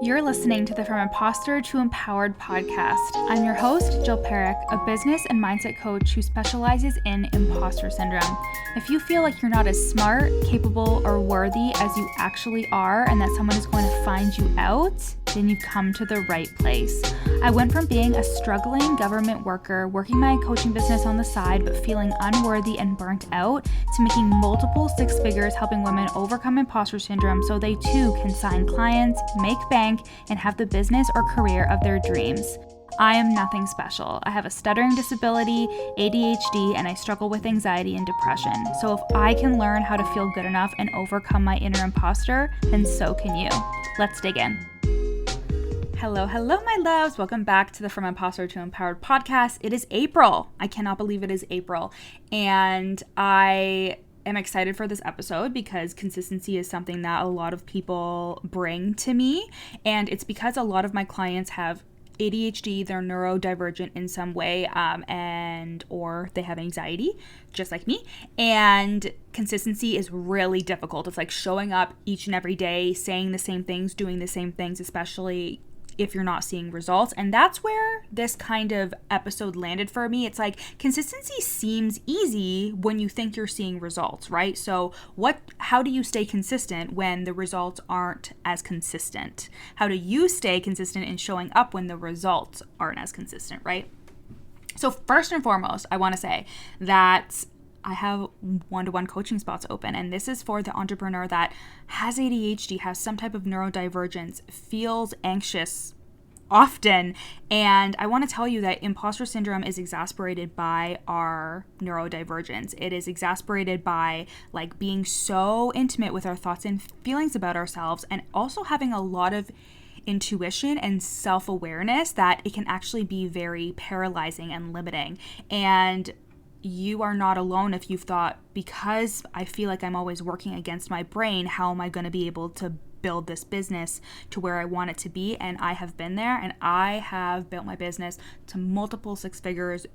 You're listening to the From Imposter to Empowered podcast. I'm your host, Jill Perrick, a business and mindset coach who specializes in imposter syndrome. If you feel like you're not as smart, capable, or worthy as you actually are, and that someone is going to find you out, then you've come to the right place. I went from being a struggling government worker, working my coaching business on the side, but feeling unworthy and burnt out, to making multiple six figures helping women overcome imposter syndrome so they too can sign clients, make bank, and have the business or career of their dreams. I am nothing special. I have a stuttering disability, ADHD, and I struggle with anxiety and depression. So if I can learn how to feel good enough and overcome my inner imposter, then so can you. Let's dig in. Hello, my loves. Welcome back to the From Imposter to Empowered podcast. It is April. I cannot believe it is April. And I am excited for this episode because consistency is something that a lot of people bring to me. And it's because a lot of my clients have ADHD, they're neurodivergent in some way, or they have anxiety, just like me. And consistency is really difficult. It's like showing up each and every day, saying the same things, doing the same things, especially if you're not seeing results. And that's where this kind of episode landed for me. It's like consistency seems easy when you think you're seeing results, right? So how do you stay consistent when the results aren't as consistent? How do you stay consistent in showing up when the results aren't as consistent, right? So first and foremost, I want to say that I have one-to-one coaching spots open, and this is for the entrepreneur that has ADHD, has some type of neurodivergence, feels anxious often. And I want to tell you that imposter syndrome is exasperated by our neurodivergence. It is exasperated by like being so intimate with our thoughts and feelings about ourselves, and also having a lot of intuition and self-awareness that it can actually be very paralyzing and limiting. And you are not alone if you've thought, because I feel like I'm always working against my brain, how am I going to be able to build this business to where I want it to be? And I have been there, and I have built my business to multiple six figures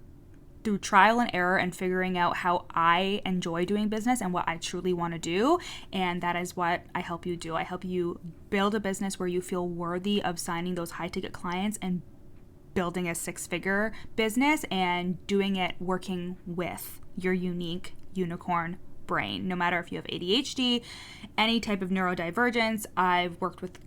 through trial and error and figuring out how I enjoy doing business and what I truly want to do. And that is what I help you do. I help you build a business where you feel worthy of signing those high ticket clients and building a six-figure business and doing it working with your unique unicorn brain. No matter if you have ADHD, any type of neurodivergence. I've worked with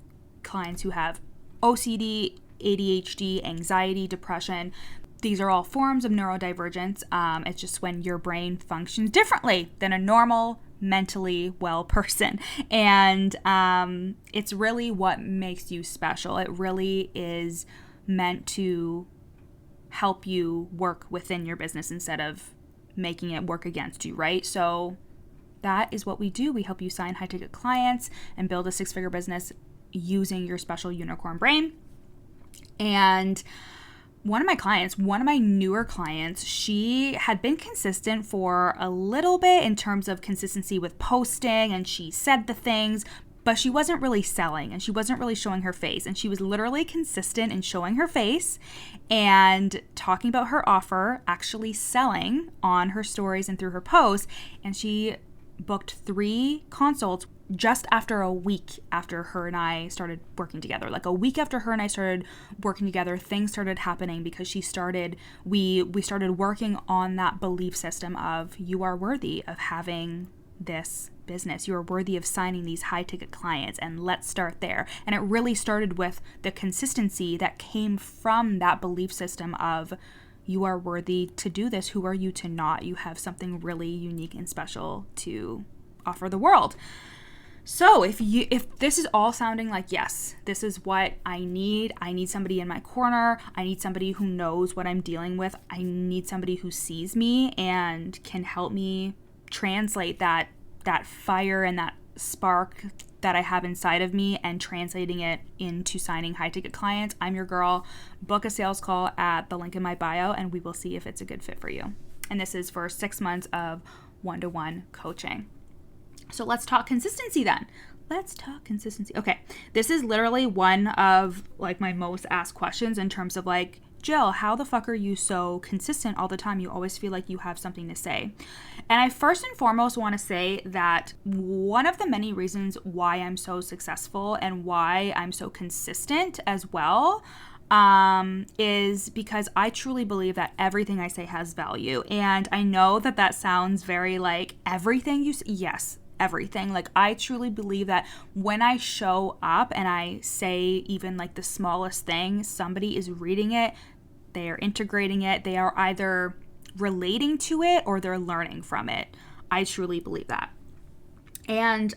clients who have OCD, ADHD, anxiety, depression. These are all forms of neurodivergence. It's just when your brain functions differently than a normal, mentally well person. And it's really what makes you special. It really is meant to help you work within your business instead of making it work against you, right? So that is what we do. We help you sign high ticket clients and build a six-figure business using your special unicorn brain. And one of my newer clients, she had been consistent for a little bit in terms of consistency with posting, and she said the things, but she wasn't really selling, and she wasn't really showing her face. And she was literally consistent in showing her face and talking about her offer, actually selling on her stories and through her posts. And she booked 3 consults just after a week after her and I started working together. Like a week after her and I started working together, things started happening because we started working on that belief system of, you are worthy of having this business. You are worthy of signing these high ticket clients, and let's start there. And it really started with the consistency that came from that belief system of, you are worthy to do this. Who are you to not? You have something really unique and special to offer the world. So if this is all sounding like, yes, this is what I need somebody in my corner. I need somebody who knows what I'm dealing with. I need somebody who sees me and can help me translate that fire and that spark that I have inside of me and translating it into signing high ticket clients. I'm your girl. Book a sales call at the link in my bio, and we will see if it's a good fit for you. And this is for 6 months of one-to-one coaching. So let's talk consistency then. Okay, this is literally one of like my most asked questions in terms of like, Jill, how the fuck are you so consistent all the time? You always feel like you have something to say. And I first and foremost want to say that one of the many reasons why I'm so successful and why I'm so consistent as well is because I truly believe that everything I say has value. And I know that that sounds very like everything you say. Yes, everything. Like, I truly believe that when I show up and I say even like the smallest thing, somebody is reading it, they are integrating it, they are either relating to it or they're learning from it. I truly believe that. And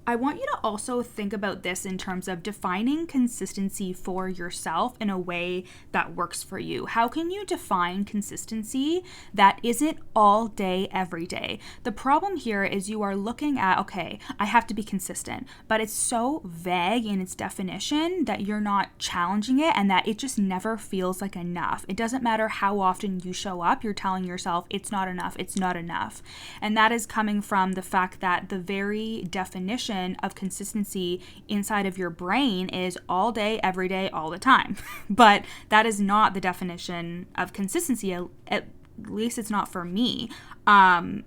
I want you to also think about this in terms of defining consistency for yourself in a way that works for you. How can you define consistency that isn't all day, every day? The problem here is you are looking at, okay, I have to be consistent, but it's so vague in its definition that you're not challenging it and that it just never feels like enough. It doesn't matter how often you show up, you're telling yourself it's not enough, it's not enough. And that is coming from the fact that the very definition of consistency inside of your brain is all day, every day, all the time. But that is not the definition of consistency. At least it's not for me.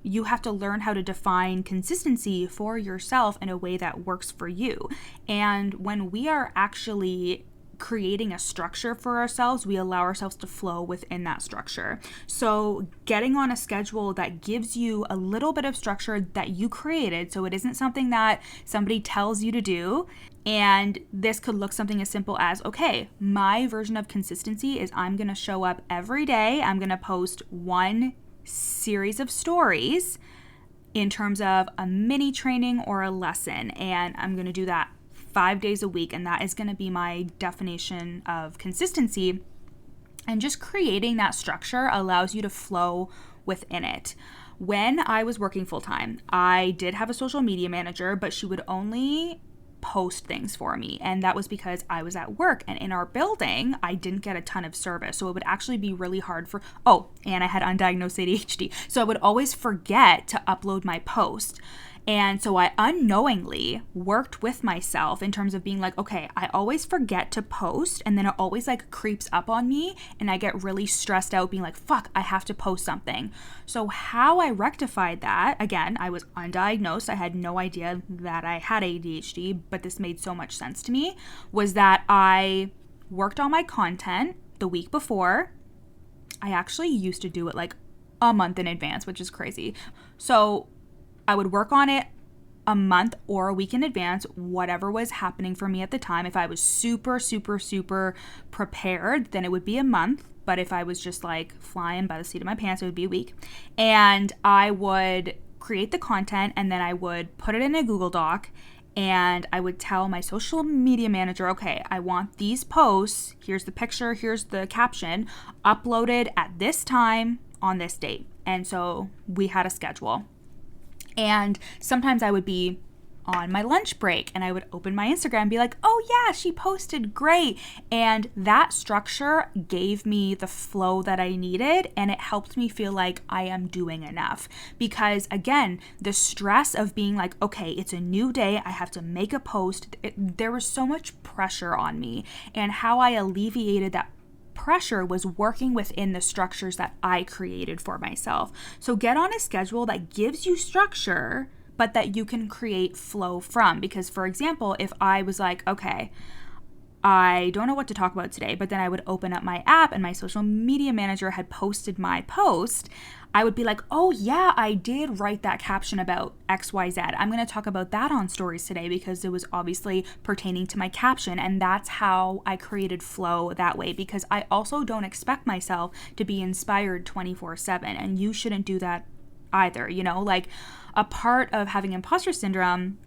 You have to learn how to define consistency for yourself in a way that works for you. And when we are actually creating a structure for ourselves, we allow ourselves to flow within that structure. So getting on a schedule that gives you a little bit of structure that you created, so it isn't something that somebody tells you to do. And this could look something as simple as, okay, my version of consistency is I'm going to show up every day. I'm going to post one series of stories in terms of a mini training or a lesson. And I'm going to do that 5 days a week, and that is going to be my definition of consistency. And just creating that structure allows you to flow within it. When I was working full-time, I did have a social media manager, but she would only post things for me, and that was because I was at work, and in our building I didn't get a ton of service, so it would actually be really hard and I had undiagnosed ADHD, so I would always forget to upload my post. And so I unknowingly worked with myself in terms of being like, okay, I always forget to post, and then it always like creeps up on me and I get really stressed out being like, fuck, I have to post something. So how I rectified that, again, I was undiagnosed. I had no idea that I had ADHD, but this made so much sense to me, was that I worked on my content the week before. I actually used to do it like a month in advance, which is crazy. So I would work on it a month or a week in advance, whatever was happening for me at the time. If I was super, super, super prepared, then it would be a month. But if I was just like flying by the seat of my pants, it would be a week. And I would create the content, and then I would put it in a Google Doc, and I would tell my social media manager, okay, I want these posts, here's the picture, here's the caption, uploaded at this time on this date. And so we had a schedule. And sometimes I would be on my lunch break and I would open my Instagram and be like, oh yeah, she posted, great. And that structure gave me the flow that I needed, and it helped me feel like I am doing enough. Because again, the stress of being like, okay, it's a new day, I have to make a post, there was so much pressure on me. And how I alleviated that pressure was working within the structures that I created for myself. So get on a schedule that gives you structure, but that you can create flow from. Because for example, if I was like, okay, I don't know what to talk about today, but then I would open up my app and my social media manager had posted my post, I would be like, oh yeah, I did write that caption about XYZ. I'm going to talk about that on stories today because it was obviously pertaining to my caption. And that's how I created flow that way, because I also don't expect myself to be inspired 24/7. And you shouldn't do that either. You know, like a part of having imposter syndrome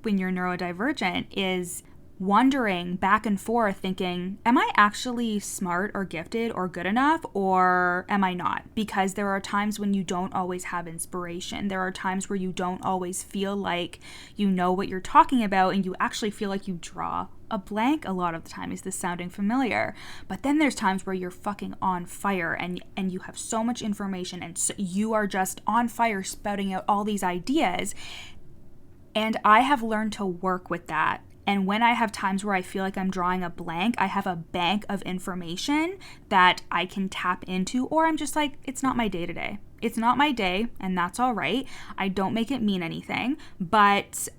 when you're neurodivergent is wandering back and forth thinking, am I actually smart or gifted or good enough, or am I not? Because there are times when you don't always have inspiration. There are times where you don't always feel like you know what you're talking about, and you actually feel like you draw a blank a lot of the time. Is this sounding familiar? But then there's times where you're fucking on fire and you have so much information, and so you are just on fire spouting out all these ideas. And I have learned to work with that And when I have times where I feel like I'm drawing a blank, I have a bank of information that I can tap into, or I'm just like, it's not my day today. It's not my day, and that's all right. I don't make it mean anything, but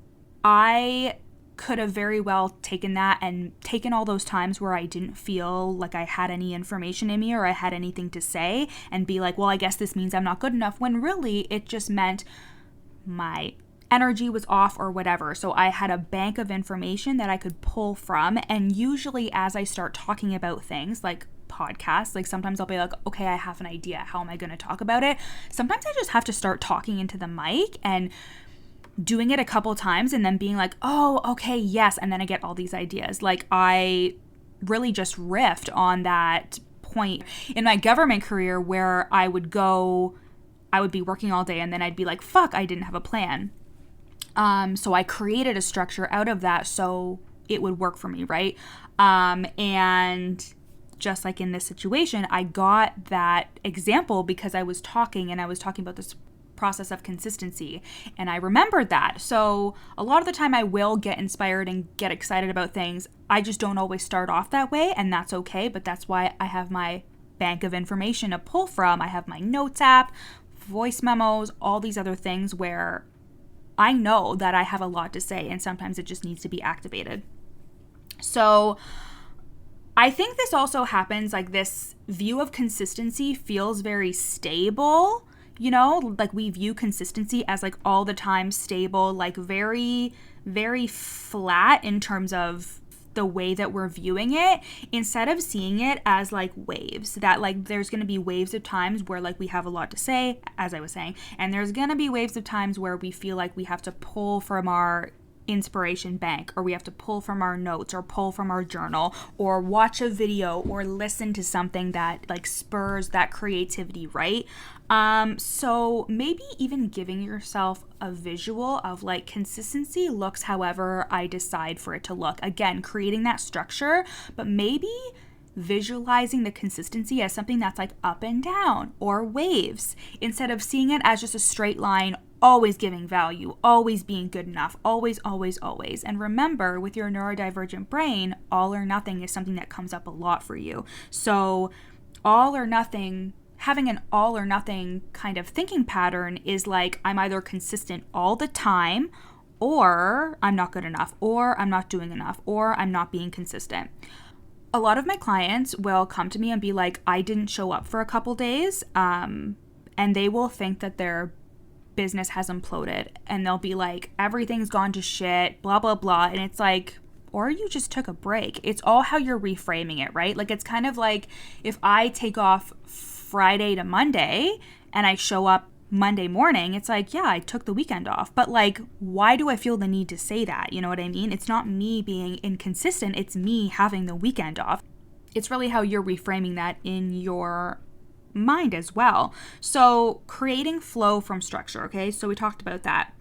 I could have very well taken that and taken all those times where I didn't feel like I had any information in me or I had anything to say and be like, well, I guess this means I'm not good enough, when really it just meant my energy was off or whatever. So I had a bank of information that I could pull from. And usually as I start talking about things like podcasts, like sometimes I'll be like, okay, I have an idea. How am I going to talk about it? Sometimes I just have to start talking into the mic and doing it a couple times and then being like, oh, okay, yes. And then I get all these ideas. Like I really just riffed on that point in my government career where I would be working all day and then I'd be like, fuck, I didn't have a plan. So I created a structure out of that so it would work for me, right? And just like in this situation, I got that example because I was talking about this process of consistency, and I remembered that. So a lot of the time I will get inspired and get excited about things. I just don't always start off that way, and that's okay, but that's why I have my bank of information to pull from. I have my notes app, voice memos, all these other things where I know that I have a lot to say, and sometimes it just needs to be activated. So I think this also happens, like this view of consistency feels very stable. You know, like we view consistency as like all the time stable, like very, very flat in terms of the way that we're viewing it, instead of seeing it as like waves, that like there's going to be waves of times where like we have a lot to say, as I was saying, and there's going to be waves of times where we feel like we have to pull from our inspiration bank, or we have to pull from our notes, or pull from our journal, or watch a video, or listen to something that like spurs that creativity, right? So maybe even giving yourself a visual of like consistency looks however I decide for it to look. Again, creating that structure, but maybe visualizing the consistency as something that's like up and down or waves, instead of seeing it as just a straight line, always giving value, always being good enough, always, always, always. And remember, with your neurodivergent brain, all or nothing is something that comes up a lot for you. So all or nothing, having an all or nothing kind of thinking pattern is like, I'm either consistent all the time, or I'm not good enough, or I'm not doing enough, or I'm not being consistent. A lot of my clients will come to me and be like, I didn't show up for a couple days, and they will think that their business has imploded, and they'll be like, everything's gone to shit, blah, blah, blah. And it's like, or you just took a break. It's all how you're reframing it, right? Like, it's kind of like if I take off Friday to Monday and I show up Monday morning, it's like, yeah, I took the weekend off. But like, why do I feel the need to say that? You know what I mean? It's not me being inconsistent. It's me having the weekend off. It's really how you're reframing that in your mind as well. So creating flow from structure, okay? So we talked about that.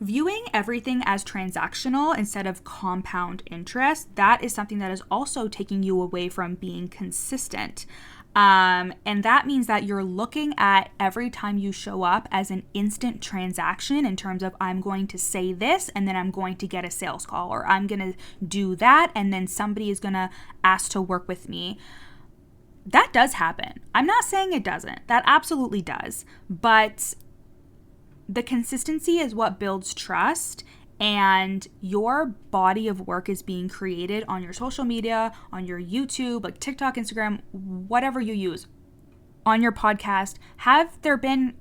Viewing everything as transactional instead of compound interest, that is something that is also taking you away from being consistent. And that means that you're looking at every time you show up as an instant transaction in terms of, I'm going to say this and then I'm going to get a sales call, or I'm going to do that and then somebody is going to ask to work with me. That does happen. I'm not saying it doesn't. That absolutely does. But the consistency is what builds trust, and your body of work is being created on your social media, on your YouTube, like TikTok, Instagram, whatever you use, on your podcast. Have there been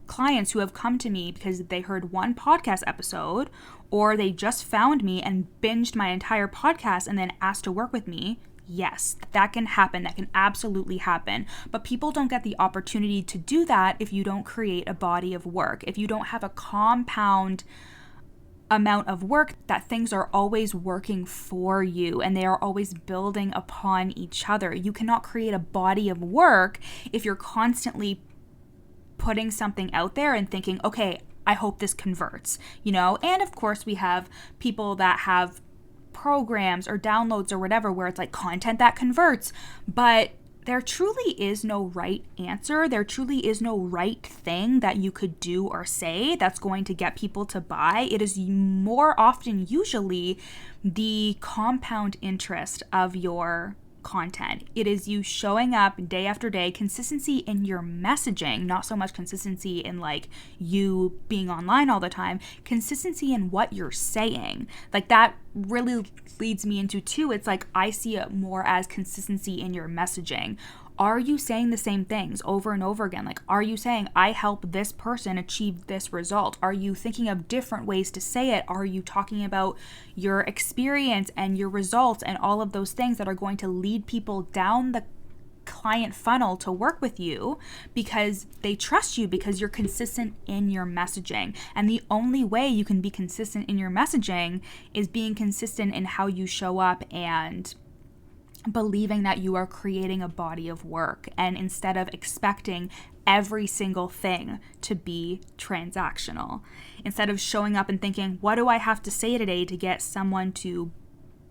clients who have come to me because they heard one podcast episode, or they just found me and binged my entire podcast and then asked to work with me? Yes, that can happen. That can absolutely happen. But people don't get the opportunity to do that if you don't create a body of work. If you don't have a compound amount of work, that things are always working for you and they are always building upon each other. You cannot create a body of work if you're constantly putting something out there and thinking, okay, I hope this converts, you know? And of course we have people that have programs or downloads or whatever where it's like content that converts, but there truly is no right answer. There truly is no right thing that you could do or say that's going to get people to buy. It is more often usually the compound interest of your content. It is you showing up day after day, consistency in your messaging, not so much consistency in like you being online all the time, consistency in what you're saying. Like that really leads me into too. It's like I see it more as consistency in your messaging. Are you saying the same things over and over again? Like, are you saying, I help this person achieve this result? Are you thinking of different ways to say it? Are you talking about your experience and your results and all of those things that are going to lead people down the client funnel to work with you because they trust you, because you're consistent in your messaging? And the only way you can be consistent in your messaging is being consistent in how you show up and believing that you are creating a body of work, and instead of expecting every single thing to be transactional, instead of showing up and thinking, what do I have to say today to get someone to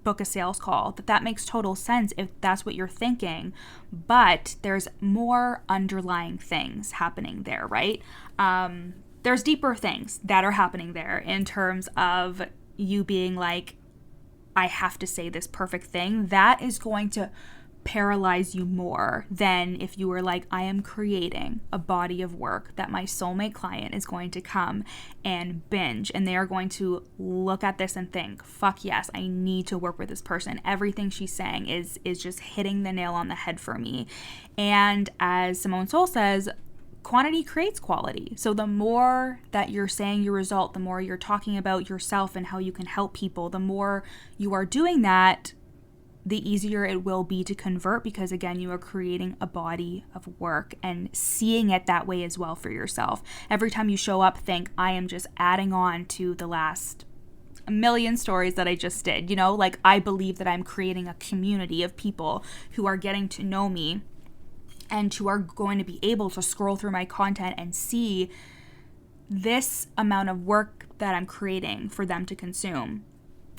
book a sales call? That makes total sense if that's what you're thinking, but there's more underlying things happening there, right? There's deeper things that are happening there in terms of you being like, I have to say this perfect thing. That is going to paralyze you more than if you were like, I am creating a body of work that my soulmate client is going to come and binge, and they are going to look at this and think, fuck yes, I need to work with this person. Everything she's saying is just hitting the nail on the head for me. And as Simone Soul says, quantity creates quality. So the more that you're saying your result, the more you're talking about yourself and how you can help people, the more you are doing that, the easier it will be to convert, because again, you are creating a body of work and seeing it that way as well for yourself. Every time you show up, think, I am just adding on to the last a million stories that I just did. You know, like I believe that I'm creating a community of people who are getting to know me and who are going to be able to scroll through my content and see this amount of work that I'm creating for them to consume.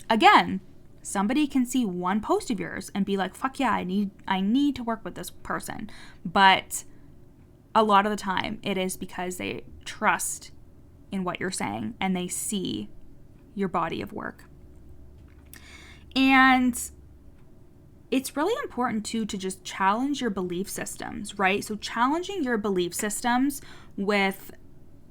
Again, somebody can see one post of yours and be like, fuck yeah, I need to work with this person. But a lot of the time it is because they trust in what you're saying and they see your body of work. And it's really important too to just challenge your belief systems, right? So challenging your belief systems with,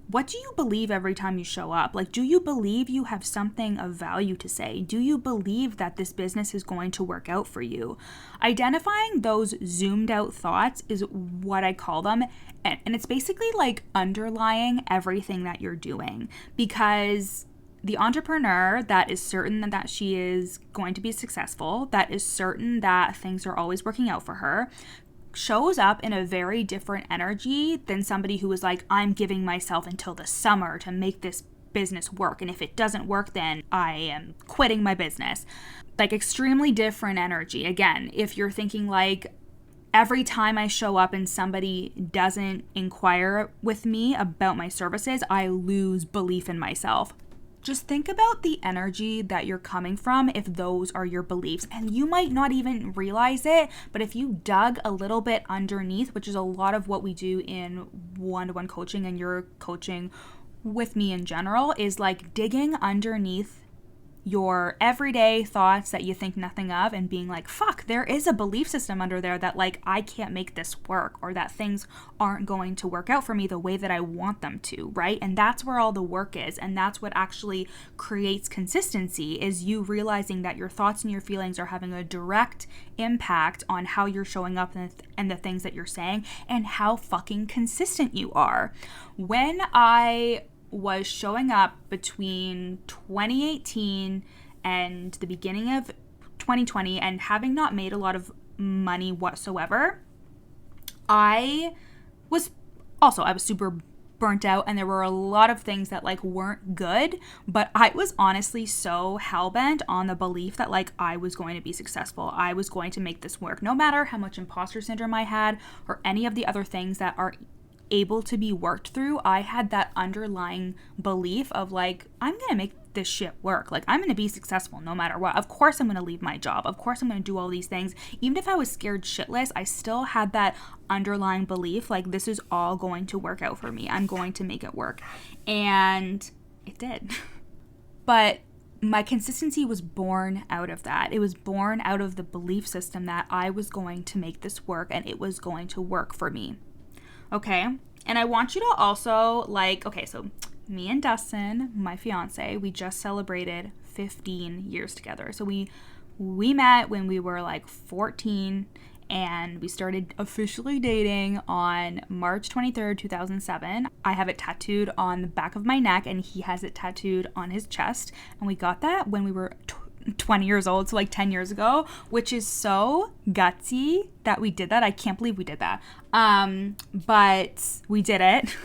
what do you believe every time you show up? Like, do you believe you have something of value to say? Do you believe that this business is going to work out for you? Identifying those zoomed out thoughts is what I call them. And it's basically like underlying everything that you're doing, because the entrepreneur that is certain that she is going to be successful, that is certain that things are always working out for her, shows up in a very different energy than somebody who is like, I'm giving myself until the summer to make this business work, and if it doesn't work, then I am quitting my business. Like, extremely different energy. Again, if you're thinking like, every time I show up and somebody doesn't inquire with me about my services, I lose belief in myself. Just think about the energy that you're coming from if those are your beliefs. And you might not even realize it, but if you dug a little bit underneath, which is a lot of what we do in one-to-one coaching and your coaching with me in general, is like digging underneath your everyday thoughts that you think nothing of and being like, fuck, there is a belief system under there that like, I can't make this work, or that things aren't going to work out for me the way that I want them to, right? And that's where all the work is. And that's what actually creates consistency, is you realizing that your thoughts and your feelings are having a direct impact on how you're showing up and the things that you're saying and how fucking consistent you are. When I was showing up between 2018 and the beginning of 2020 and having not made a lot of money whatsoever, I was super burnt out, and there were a lot of things that like weren't good, but I was honestly so hell-bent on the belief that like I was going to be successful. I was going to make this work, no matter how much imposter syndrome I had or any of the other things that are able to be worked through. I had that underlying belief of like, I'm going to make this shit work. Like, I'm going to be successful no matter what. Of course I'm going to leave my job. Of course I'm going to do all these things. Even if I was scared shitless, I still had that underlying belief, like, this is all going to work out for me. I'm going to make it work. And it did. But my consistency was born out of that. It was born out of the belief system that I was going to make this work and it was going to work for me. Okay? And I want you to also, like, okay, so me and Dustin, my fiance, we just celebrated 15 years together. So we met when we were like 14, and we started officially dating on March 23rd, 2007. I have it tattooed on the back of my neck, and he has it tattooed on his chest. And we got that when we were 20 years old, so like 10 years ago, which is so gutsy that we did that. I can't believe we did that. But we did it.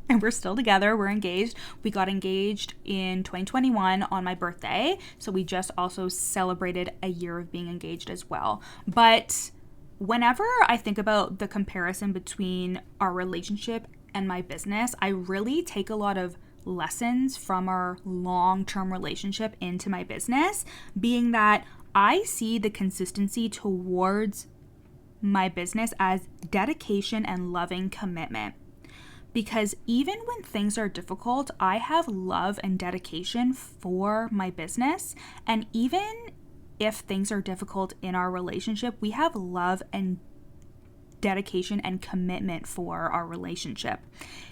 And we're still together. We're engaged. We got engaged in 2021 on my birthday. So we just also celebrated a year of being engaged as well. But whenever I think about the comparison between our relationship and my business, I really take a lot of lessons from our long-term relationship into my business, being that I see the consistency towards my business as dedication and loving commitment. Because even when things are difficult, I have love and dedication for my business. And even if things are difficult in our relationship, we have love and dedication and commitment for our relationship.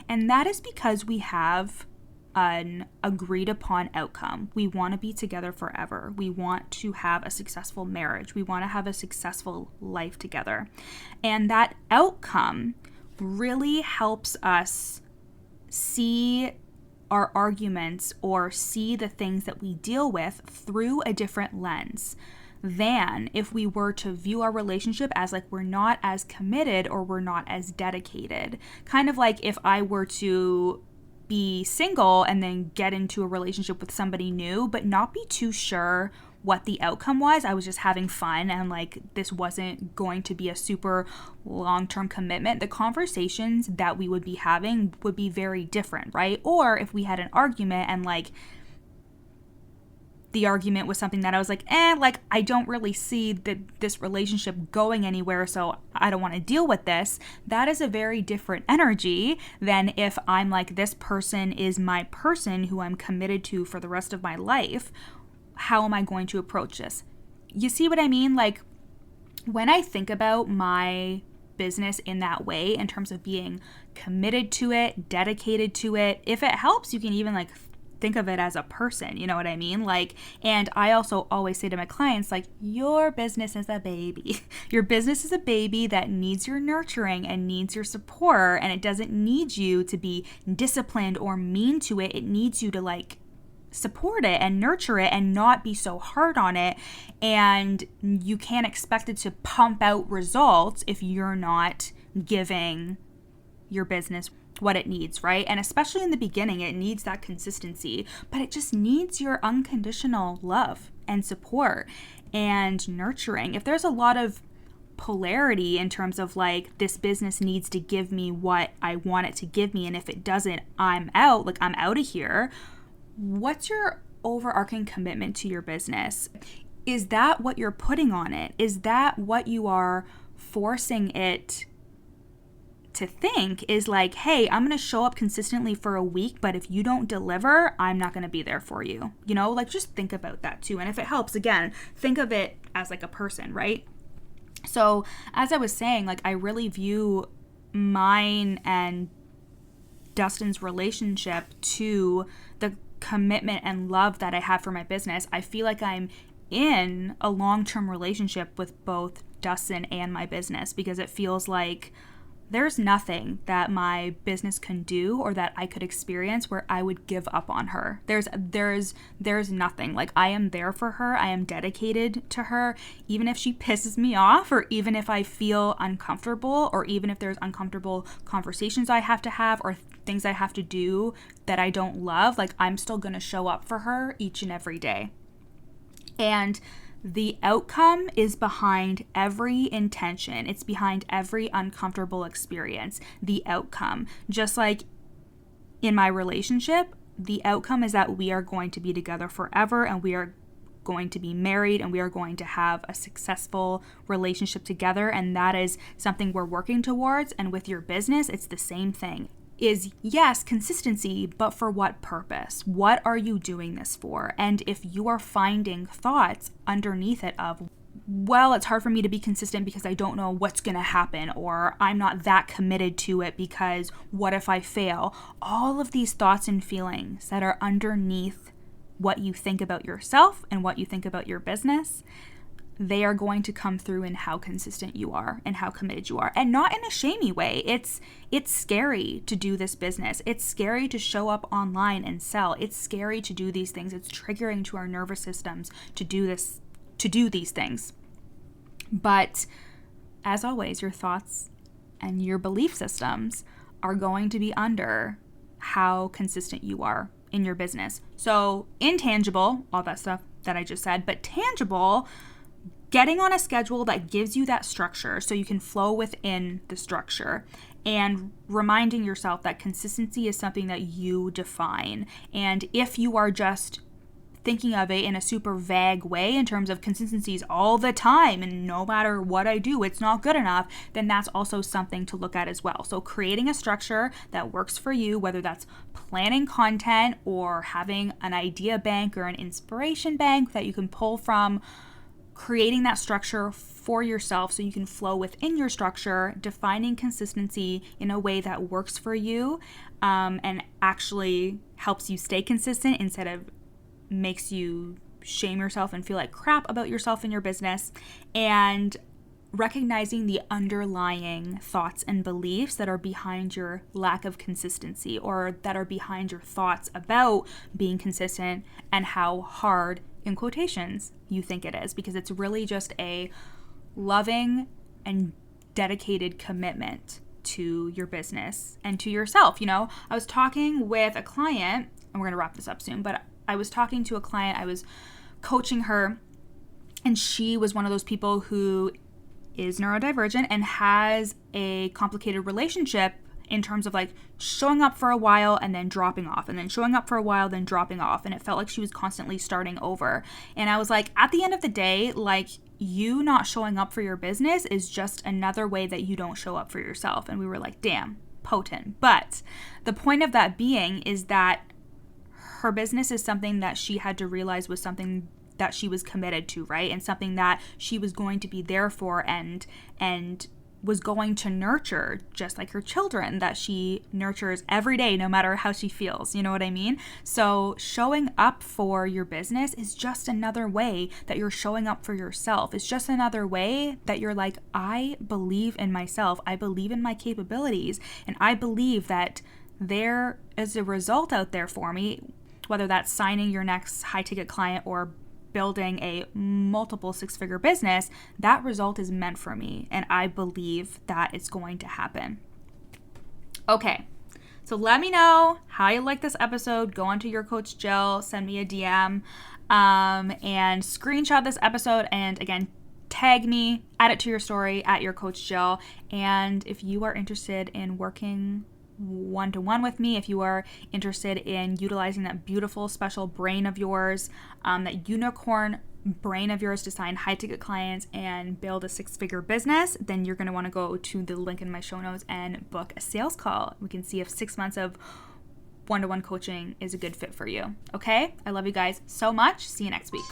And that is because we have an agreed upon outcome. We want to be together forever. We want to have a successful marriage. We want to have a successful life together. And that outcome really helps us see our arguments or see the things that we deal with through a different lens than if we were to view our relationship as like we're not as committed or we're not as dedicated. Kind of like if I were to be single and then get into a relationship with somebody new but not be too sure what the outcome was. I was just having fun and like this wasn't going to be a super long-term commitment. The conversations that we would be having would be very different, right? Or if we had an argument and like the argument was something that I was like, like I don't really see this relationship going anywhere, so I don't want to deal with this. That is a very different energy than if I'm like, this person is my person who I'm committed to for the rest of my life. How am I going to approach this? You see what I mean? Like when I think about my business in that way, in terms of being committed to it, dedicated to it, if it helps, you can even like think of it as a person, you know what I mean? Like, and I also always say to my clients, like, your business is a baby. Your business is a baby that needs your nurturing and needs your support, and it doesn't need you to be disciplined or mean to it. It needs you to like support it and nurture it and not be so hard on it. And you can't expect it to pump out results if you're not giving your business what it needs, right? And especially in the beginning, it needs that consistency, but it just needs your unconditional love and support and nurturing. If there's a lot of polarity in terms of like, this business needs to give me what I want it to give me, and if it doesn't, I'm out, like I'm out of here. What's your overarching commitment to your business? Is that what you're putting on it? Is that what you are forcing it to think is like, hey, I'm going to show up consistently for a week, but if you don't deliver, I'm not going to be there for you. You know, like just think about that too. And if it helps, again, think of it as like a person, right? So as I was saying, like I really view mine and Dustin's relationship to the commitment and love that I have for my business. I feel like I'm in a long-term relationship with both Dustin and my business because it feels like there's nothing that my business can do or that I could experience where I would give up on her. There's nothing. Like I am there for her. I am dedicated to her, even if she pisses me off or even if I feel uncomfortable or even if there's uncomfortable conversations I have to have or things I have to do that I don't love. Like I'm still going to show up for her each and every day. And the outcome is behind every intention. It's behind every uncomfortable experience. The outcome. Just like in my relationship, the outcome is that we are going to be together forever, and we are going to be married, and we are going to have a successful relationship together, and that is something we're working towards. And with your business, it's the same thing. Is yes, consistency, but for what purpose? What are you doing this for? And if you are finding thoughts underneath it of, well, it's hard for me to be consistent because I don't know what's going to happen, or I'm not that committed to it because what if I fail? All of these thoughts and feelings that are underneath what you think about yourself and what you think about your business, they are going to come through in how consistent you are and how committed you are. And not in a shamey way. It's scary to do this business. It's scary to show up online and sell. It's scary to do these things. It's triggering to our nervous systems to do these things. But as always, your thoughts and your belief systems are going to be under how consistent you are in your business. So intangible, all that stuff that I just said, but tangible, getting on a schedule that gives you that structure so you can flow within the structure, and reminding yourself that consistency is something that you define. And if you are just thinking of it in a super vague way in terms of consistencies all the time and no matter what I do, it's not good enough, then that's also something to look at as well. So creating a structure that works for you, whether that's planning content or having an idea bank or an inspiration bank that you can pull from, creating that structure for yourself so you can flow within your structure, defining consistency in a way that works for you, and actually helps you stay consistent instead of makes you shame yourself and feel like crap about yourself and your business, and recognizing the underlying thoughts and beliefs that are behind your lack of consistency, or that are behind your thoughts about being consistent and how hard, in quotations, you think it is, because it's really just a loving and dedicated commitment to your business and to yourself. You know, I was talking with a client, and we're going to wrap this up soon, but I was talking to a client, I was coaching her, and she was one of those people who is neurodivergent and has a complicated relationship in terms of like showing up for a while and then dropping off, and then showing up for a while, then dropping off. And it felt like she was constantly starting over. And I was like, at the end of the day, like, you not showing up for your business is just another way that you don't show up for yourself. And we were like, damn, potent. But the point of that being is that her business is something that she had to realize was something that she was committed to, right? And something that she was going to be there for and was going to nurture, just like her children that she nurtures every day, no matter how she feels. You know what I mean? So showing up for your business is just another way that you're showing up for yourself. It's just another way that you're like, I believe in myself. I believe in my capabilities. And I believe that there is a result out there for me, whether that's signing your next high ticket client or building a multiple six-figure business. That result is meant for me, and I believe that it's going to happen. Okay, so let me know how you like this episode. Go onto Your Coach Jill, send me a DM, and screenshot this episode, and again, tag me, add it to your story at Your Coach Jill. And if you are interested in working one-to-one with me, if you are interested in utilizing that beautiful special brain of yours, that unicorn brain of yours to sign high-ticket clients and build a six-figure business, then you're going to want to go to the link in my show notes and book a sales call. We can see if 6 months of one-to-one coaching is a good fit for you. Okay? I love you guys so much. See you next week.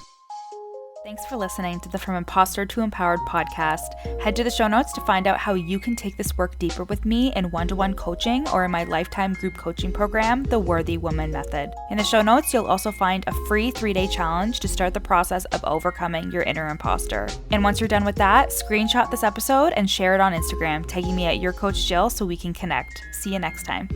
Thanks for listening to the From Imposter to Empowered podcast. Head to the show notes to find out how you can take this work deeper with me in one-to-one coaching or in my lifetime group coaching program, The Worthy Woman Method. In the show notes, you'll also find a free 3-day challenge to start the process of overcoming your inner imposter. And once you're done with that, screenshot this episode and share it on Instagram, tagging me at Your Coach Jill so we can connect. See you next time.